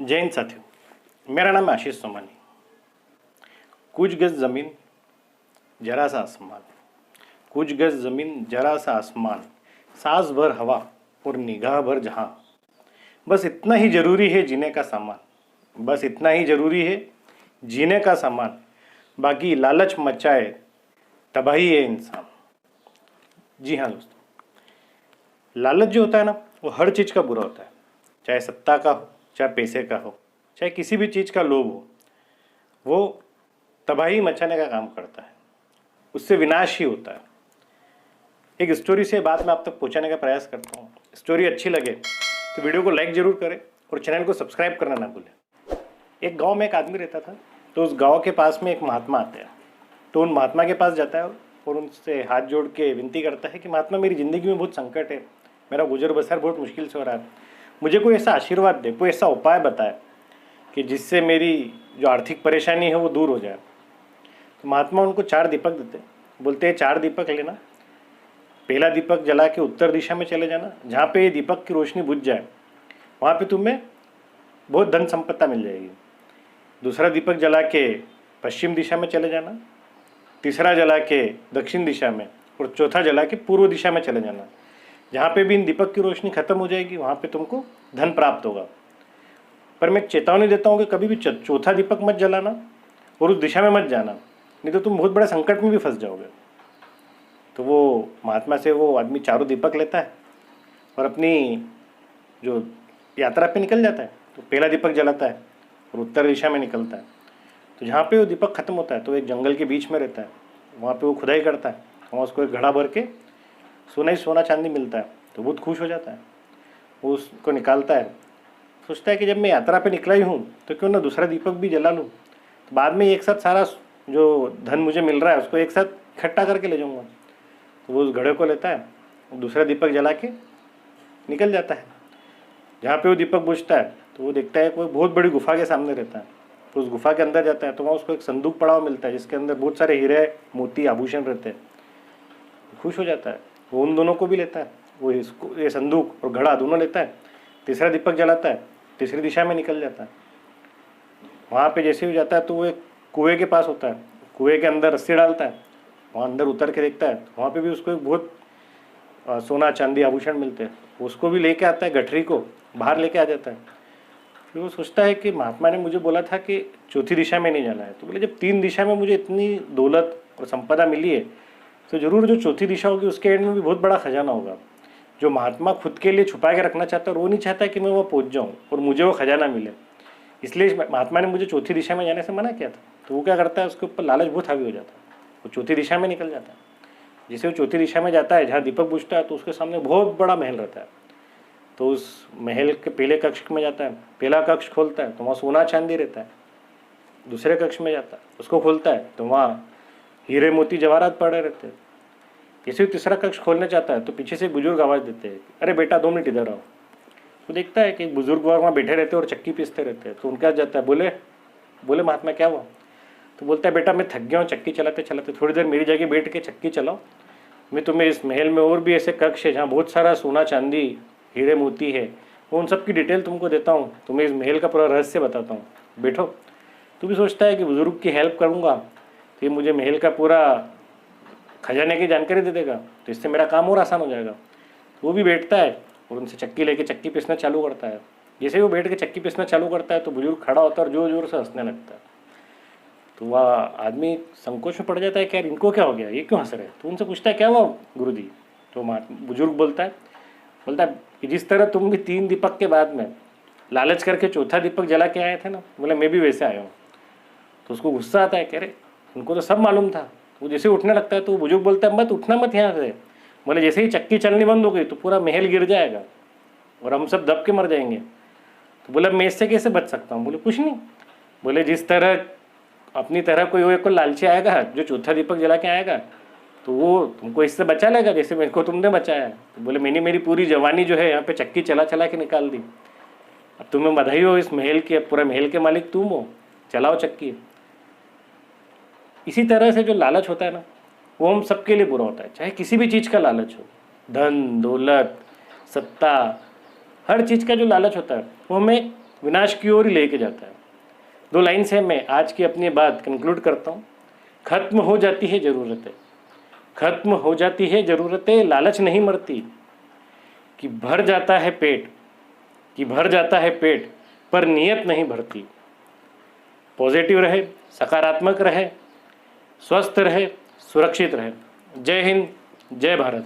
जय हिंद साथियों, मेरा नाम है आशीष सोमानी। कुछ गज ज़मीन जरा सा आसमान, कुछ गज ज़मीन जरा सा आसमान, सांस भर हवा और निगाह भर जहां, बस इतना ही ज़रूरी है जीने का सामान, बस इतना ही ज़रूरी है जीने का सामान, बाकी लालच मचाए तबाही है इंसान। जी हाँ दोस्तों, लालच जो होता है ना, वो हर चीज़ का बुरा होता है। चाहे सत्ता का हो, चाहे पैसे का हो, चाहे किसी भी चीज़ का लोभ हो, वो तबाही मचाने का काम करता है, उससे विनाश ही होता है। एक स्टोरी से बात मैं आप तक पहुंचाने का प्रयास करता हूँ। स्टोरी अच्छी लगे तो वीडियो को लाइक ज़रूर करें और चैनल को सब्सक्राइब करना ना भूलें। एक गांव में एक आदमी रहता था, तो उस गांव के पास में एक महात्मा आते हैं। तो उन महात्मा के पास जाता है और उनसे हाथ जोड़ के विनती करता है कि महात्मा, मेरी ज़िंदगी में बहुत संकट है, मेरा गुजर बसर बहुत मुश्किल से हो रहा है, मुझे कोई ऐसा आशीर्वाद दे, कोई ऐसा उपाय बताए कि जिससे मेरी जो आर्थिक परेशानी है वो दूर हो जाए। तो महात्मा उनको 4 दीपक देते, बोलते हैं 4 दीपक लेना। पहला दीपक जला के उत्तर दिशा में चले जाना, जहाँ पे ये दीपक की रोशनी बुझ जाए वहाँ पे तुम्हें बहुत धन संपत्ति मिल जाएगी। दूसरा दीपक जला के पश्चिम दिशा में चले जाना, तीसरा जला के दक्षिण दिशा में, और चौथा जला के पूर्व दिशा में चले जाना। जहाँ पे भी इन दीपक की रोशनी खत्म हो जाएगी वहाँ पे तुमको धन प्राप्त होगा। पर मैं चेतावनी देता हूँ कि कभी भी चौथा दीपक मत जलाना और उस दिशा में मत जाना, नहीं तो तुम बहुत बड़े संकट में भी फंस जाओगे। तो वो महात्मा से वो आदमी 4 दीपक लेता है और अपनी जो यात्रा पे निकल जाता है। तो पहला दीपक जलाता है और उत्तर दिशा में निकलता है। तो जहाँ पे वो दीपक खत्म होता है तो एक जंगल के बीच में रहता है, वहाँ पे वो खुदाई करता है, वहाँ उसको एक घड़ा भर के सोना ही सोना चांदी मिलता है। तो बहुत खुश हो जाता है, वो उसको निकालता है, सोचता है कि जब मैं यात्रा पे निकला ही हूँ तो क्यों ना दूसरा दीपक भी जला लूँ, तो बाद में एक साथ सारा जो धन मुझे मिल रहा है उसको एक साथ इकट्ठा करके ले जाऊँगा। तो वो उस घड़े को लेता है, दूसरा दीपक जला के निकल जाता है। जहाँ पे वो दीपक बुझता है तो वो देखता है कोई बहुत बड़ी गुफा के सामने रहता है। तो उस गुफा के अंदर जाता है तो वहाँ उसको एक संदूक पड़ा हुआ मिलता है जिसके अंदर बहुत सारे हीरे मोती आभूषण रहते हैं। खुश हो जाता है, वो उन दोनों को भी लेता है, वो इसको ये संदूक और घड़ा दोनों लेता है। तीसरा दीपक जलाता है, तीसरी दिशा में निकल जाता है। वहाँ पे जैसे ही जाता है तो वो एक कुएं के पास होता है, कुएं के अंदर रस्सी डालता है, वहाँ अंदर उतर के देखता है, वहाँ पे भी उसको एक बहुत सोना चांदी आभूषण मिलते हैं। उसको भी लेके आता है, गठरी को बाहर लेके आ जाता है। फिर वो सोचता है कि महात्मा ने मुझे बोला था कि चौथी दिशा में नहीं जाना है, तो बोले जब 3 दिशा में मुझे इतनी दौलत और संपदा मिली है तो ज़रूर जो चौथी दिशा होगी उसके एंड में भी बहुत बड़ा खजाना होगा। जो महात्मा खुद के लिए छुपा के रखना चाहता है, वो नहीं चाहता कि मैं वहाँ पहुँच जाऊँ और मुझे वो खजाना मिले, इसलिए महात्मा ने मुझे चौथी दिशा में जाने से मना किया था। तो वो क्या करता है, उसके ऊपर लालच बहुत हावी हो जाता है, वो चौथी दिशा में निकल जाता है। जैसे वो चौथी दिशा में जाता है, जहाँ दीपक बुझता है, तो उसके सामने बहुत बड़ा महल रहता है। तो उस महल के पहले कक्ष में जाता है, पहला कक्ष खोलता है तो वहाँ सोना चांदी रहता है। दूसरे कक्ष में जाता है, उसको खोलता है तो वहाँ हीरे मोती जवाहरात पड़े रहते हैं। जैसे तीसरा कक्ष खोलने चाहता है तो पीछे से बुजुर्ग आवाज़ देते हैं, अरे बेटा 2 मिनट इधर आओ। तो देखता है कि बुजुर्ग वहाँ बैठे रहते हैं और चक्की पीसते रहते हैं। तो उनके पास जाता है, बोले महात्मा क्या हुआ? तो बोलता है, बेटा मैं थक गया हूँ चक्की चलाते चलाते, थोड़ी देर मेरी जगह बैठ के चक्की चलाओ, मैं तुम्हें इस महल में और भी ऐसे कक्ष है जहाँ बहुत सारा सोना चांदी हीरे मोती है, वो उन सब की डिटेल तुमको देता हूँ, तुम्हें इस महल का पूरा रहस्य बताता हूँ, बैठो। तू भी सोचता है कि बुजुर्ग की हेल्प करूँगा तो ये मुझे महल का पूरा खजाने की जानकारी दे देगा, तो इससे मेरा काम और आसान हो जाएगा। तो वो भी बैठता है और उनसे चक्की लेके चक्की पीसना चालू करता है। जैसे वो बैठ के चक्की पीसना चालू करता है तो बुजुर्ग खड़ा होता है और जोर जोर से हंसने लगता है। तो वह आदमी संकोच में पड़ जाता है कि यार इनको क्या हो गया, ये क्यों हंस रहे हैं। तो उनसे पूछता है क्या हुआ गुरुजी? तो बुजुर्ग बोलता है कि जिस तरह तुम भी 3 दीपक के बाद में लालच करके चौथा दीपक जला के आए थे ना, बोले मैं भी वैसे आया हूँ। तो उसको गुस्सा आता है, कह रहे उनको तो सब मालूम था। वो जैसे उठने लगता है तो बुजुर्ग बोलता है, मत उठना मत यहाँ से। बोले जैसे ही चक्की चलनी बंद हो गई तो पूरा महल गिर जाएगा और हम सब दब के मर जाएंगे। तो बोले मैं इससे कैसे बच सकता हूँ? बोले कुछ नहीं। बोले जिस तरह अपनी तरह कोई एक को लालची आएगा जो चौथा दीपक जला के आएगा तो वो तुमको इससे बचा लेगा जैसे मेरे को तुमने बचाया। तो बोले मैंने मेरी पूरी जवानी जो है यहाँ पे चक्की चला चला के निकाल दी, अब तुम्हें बधाई हो इस महल के, पूरा महल के मालिक तुम हो, चलाओ चक्की। इसी तरह से जो लालच होता है ना, वो हम सबके लिए बुरा होता है, चाहे किसी भी चीज़ का लालच हो, धन दौलत सत्ता, हर चीज़ का जो लालच होता है वो हमें विनाश की ओर ही लेके जाता है। 2 लाइन से मैं आज की अपनी बात कंक्लूड करता हूँ। खत्म हो जाती है ज़रूरतें, खत्म हो जाती है ज़रूरतें, लालच नहीं मरती। कि भर जाता है पेट, कि भर जाता है पेट, पर नीयत नहीं भरती। पॉजिटिव रहे, सकारात्मक रहे, स्वस्थ रहे, सुरक्षित रहे। जय हिंद, जय भारत।